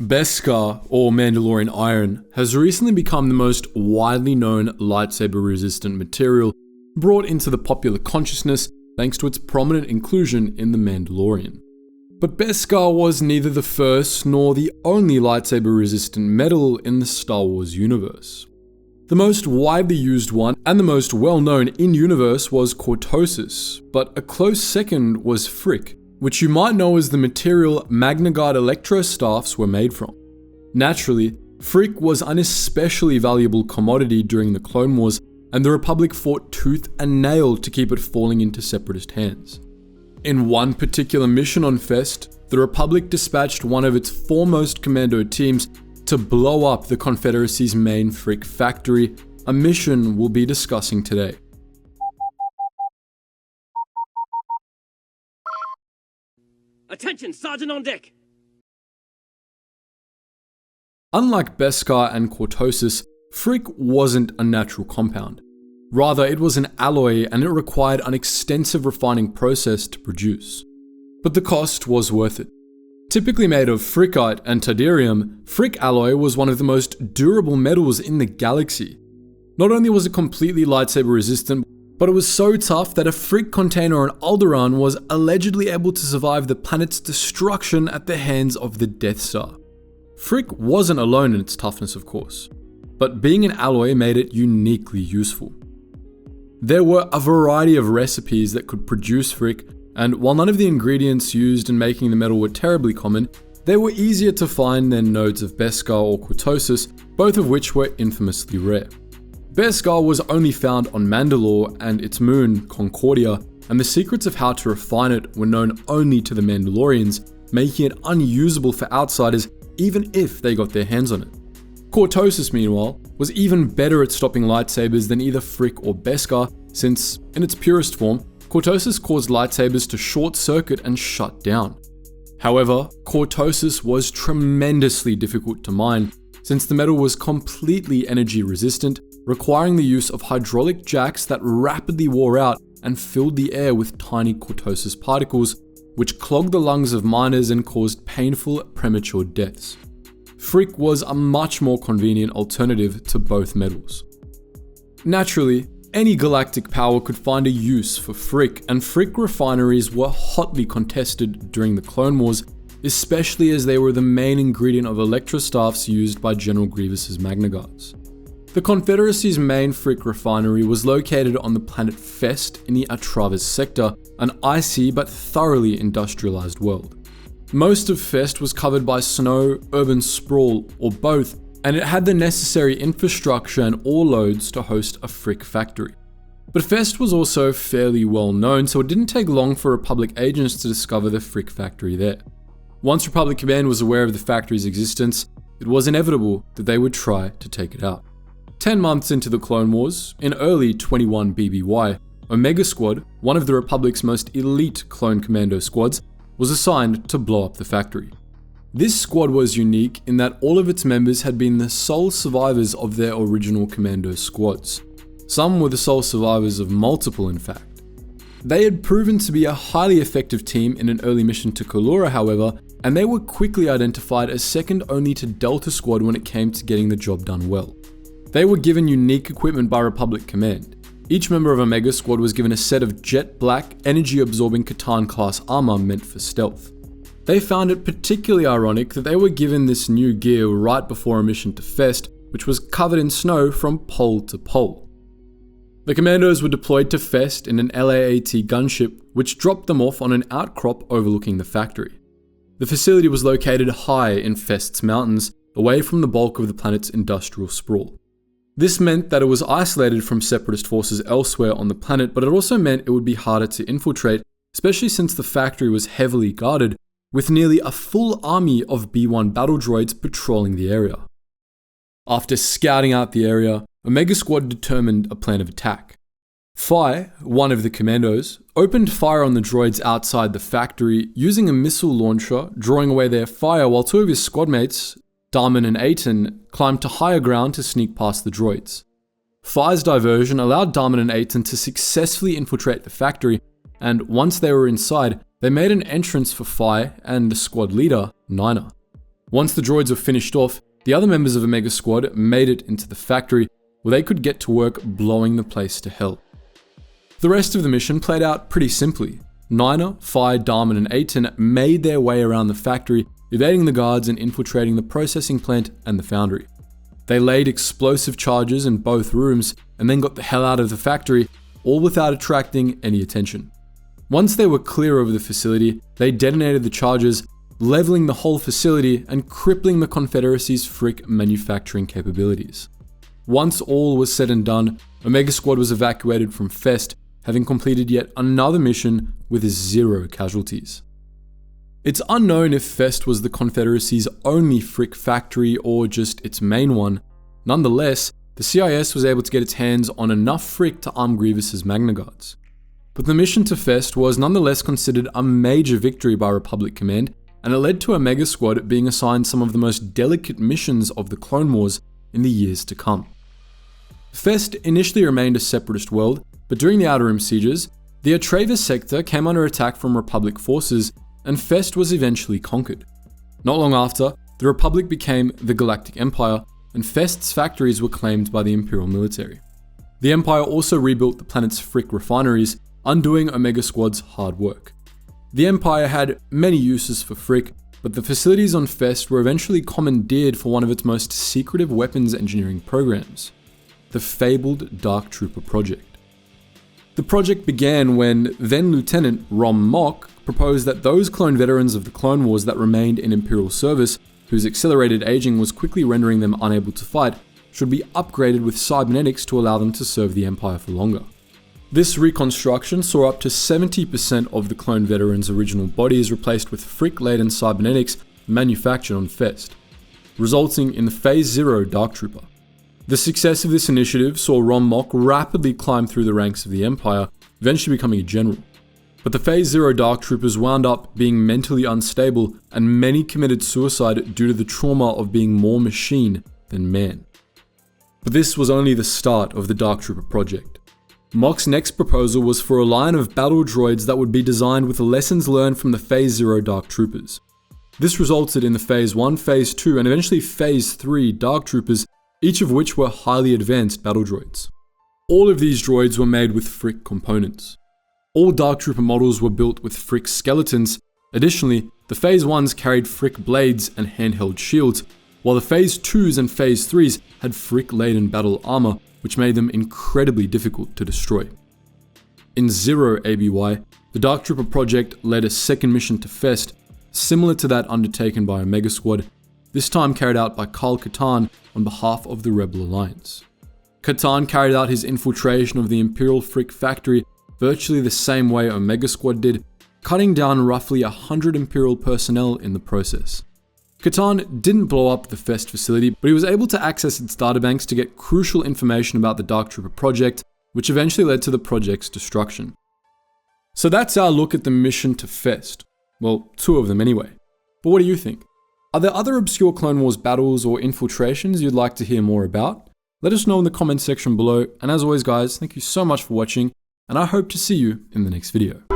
Beskar, or Mandalorian iron, has recently become the most widely known lightsaber-resistant material brought into the popular consciousness thanks to its prominent inclusion in The Mandalorian. But Beskar was neither the first nor the only lightsaber-resistant metal in the Star Wars universe. The most widely used one, and the most well-known in-universe, was cortosis, but a close second was Phrik, which you might know as the material Magna Guard Electro staffs were made from. Naturally, Phrik was an especially valuable commodity during the Clone Wars, and the Republic fought tooth and nail to keep it falling into Separatist hands. In one particular mission on Fest, the Republic dispatched one of its foremost Commando teams to blow up the Confederacy's main Phrik factory, a mission we'll be discussing today. Attention, Sergeant on deck! Unlike Beskar and cortosis, Phrik wasn't a natural compound. Rather, it was an alloy and it required an extensive refining process to produce. But the cost was worth it. Typically made of Phrikite and Tadirium, Phrik alloy was one of the most durable metals in the galaxy. Not only was it completely lightsaber resistant, but it was so tough that a Phrik container on Alderaan was allegedly able to survive the planet's destruction at the hands of the Death Star. Phrik wasn't alone in its toughness, of course, but being an alloy made it uniquely useful. There were a variety of recipes that could produce Phrik, and while none of the ingredients used in making the metal were terribly common, they were easier to find than nodes of Beskar or cortosis, both of which were infamously rare. Beskar was only found on Mandalore and its moon, Concordia, and the secrets of how to refine it were known only to the Mandalorians, making it unusable for outsiders even if they got their hands on it. Cortosis, meanwhile, was even better at stopping lightsabers than either Phrik or Beskar, since, in its purest form, cortosis caused lightsabers to short-circuit and shut down. However, cortosis was tremendously difficult to mine, since the metal was completely energy resistant, requiring the use of hydraulic jacks that rapidly wore out and filled the air with tiny cortosis particles, which clogged the lungs of miners and caused painful, premature deaths. Phrik was a much more convenient alternative to both metals. Naturally, any galactic power could find a use for Phrik, and Phrik refineries were hotly contested during the Clone Wars, especially as they were the main ingredient of electrostaffs used by General Grievous's Magna Guards. The Confederacy's main Phrik refinery was located on the planet Fest in the Atravis sector, an icy but thoroughly industrialized world. Most of Fest was covered by snow, urban sprawl, or both, and it had the necessary infrastructure and ore loads to host a Phrik factory. But Fest was also fairly well known, so it didn't take long for Republic agents to discover the Phrik factory there. Once Republic Command was aware of the factory's existence, it was inevitable that they would try to take it out. 10 months into the Clone Wars, in early 21 BBY, Omega Squad, one of the Republic's most elite clone commando squads, was assigned to blow up the factory. This squad was unique in that all of its members had been the sole survivors of their original commando squads. Some were the sole survivors of multiple, in fact. They had proven to be a highly effective team in an early mission to Kalura, however, and they were quickly identified as second only to Delta Squad when it came to getting the job done well. They were given unique equipment by Republic Command. Each member of Omega Squad was given a set of jet black, energy-absorbing Catan-class armor meant for stealth. They found it particularly ironic that they were given this new gear right before a mission to Fest, which was covered in snow from pole to pole. The commandos were deployed to Fest in an LAAT gunship, which dropped them off on an outcrop overlooking the factory. The facility was located high in Fest's mountains, away from the bulk of the planet's industrial sprawl. This meant that it was isolated from Separatist forces elsewhere on the planet, but it also meant it would be harder to infiltrate, especially since the factory was heavily guarded, with nearly a full army of B-1 battle droids patrolling the area. After scouting out the area, Omega Squad determined a plan of attack. Phi, one of the commandos, opened fire on the droids outside the factory using a missile launcher, drawing away their fire while two of his squadmates, Darman and Aiton, climbed to higher ground to sneak past the droids. Phi's diversion allowed Darman and Aiton to successfully infiltrate the factory, and once they were inside, they made an entrance for Phi and the squad leader, Nina. Once the droids were finished off, the other members of Omega Squad made it into the factory where they could get to work blowing the place to hell. The rest of the mission played out pretty simply. Niner, Phi, Darman, and Aiton made their way around the factory, evading the guards and infiltrating the processing plant and the foundry. They laid explosive charges in both rooms and then got the hell out of the factory, all without attracting any attention. Once they were clear over the facility, they detonated the charges, leveling the whole facility and crippling the Confederacy's Phrik manufacturing capabilities. Once all was said and done, Omega Squad was evacuated from Fest, having completed yet another mission with 0 casualties. It's unknown if Fest was the Confederacy's only Phrik factory or just its main one. Nonetheless, the CIS was able to get its hands on enough Phrik to arm Grievous's Magna Guards. But the mission to Fest was nonetheless considered a major victory by Republic Command, and it led to Omega Squad being assigned some of the most delicate missions of the Clone Wars in the years to come. Fest initially remained a separatist world, but during the Outer Rim sieges, the Atreus sector came under attack from Republic forces, and Fest was eventually conquered. Not long after, the Republic became the Galactic Empire, and Fest's factories were claimed by the Imperial military. The Empire also rebuilt the planet's Phrik refineries, undoing Omega Squad's hard work. The Empire had many uses for Phrik, but the facilities on Fest were eventually commandeered for one of its most secretive weapons engineering programs, the fabled Dark Trooper project. The project began when then-Lieutenant Rom Mock proposed that those clone veterans of the Clone Wars that remained in Imperial service, whose accelerated aging was quickly rendering them unable to fight, should be upgraded with cybernetics to allow them to serve the Empire for longer. This reconstruction saw up to 70% of the clone veterans' original bodies replaced with Phrik-laden cybernetics manufactured on Fest, resulting in the Phase 0 Dark Trooper. The success of this initiative saw Rom Mock rapidly climb through the ranks of the Empire, eventually becoming a general. But the Phase 0 Dark Troopers wound up being mentally unstable, and many committed suicide due to the trauma of being more machine than man. But this was only the start of the Dark Trooper project. Mock's next proposal was for a line of battle droids that would be designed with the lessons learned from the Phase 0 Dark Troopers. This resulted in the Phase 1, Phase 2, and eventually Phase 3 Dark Troopers, each of which were highly advanced battle droids. All of these droids were made with Phrik components. All Dark Trooper models were built with Phrik skeletons. Additionally, the Phase 1s carried Phrik blades and handheld shields, while the Phase 2s and Phase 3s had Phrik-laden battle armor, which made them incredibly difficult to destroy. In 0 ABY, the Dark Trooper project led a second mission to Fest, similar to that undertaken by Omega Squad, this time carried out by Kyle Katarn on behalf of the Rebel Alliance. Katarn carried out his infiltration of the Imperial Phrik factory virtually the same way Omega Squad did, cutting down roughly 100 Imperial personnel in the process. Katarn didn't blow up the Fest facility, but he was able to access its databanks to get crucial information about the Dark Trooper project, which eventually led to the project's destruction. So that's our look at the mission to Fest. Well, 2 of them anyway. But what do you think? Are there other obscure Clone Wars battles or infiltrations you'd like to hear more about? Let us know in the comments section below, and as always guys, thank you so much for watching, and I hope to see you in the next video.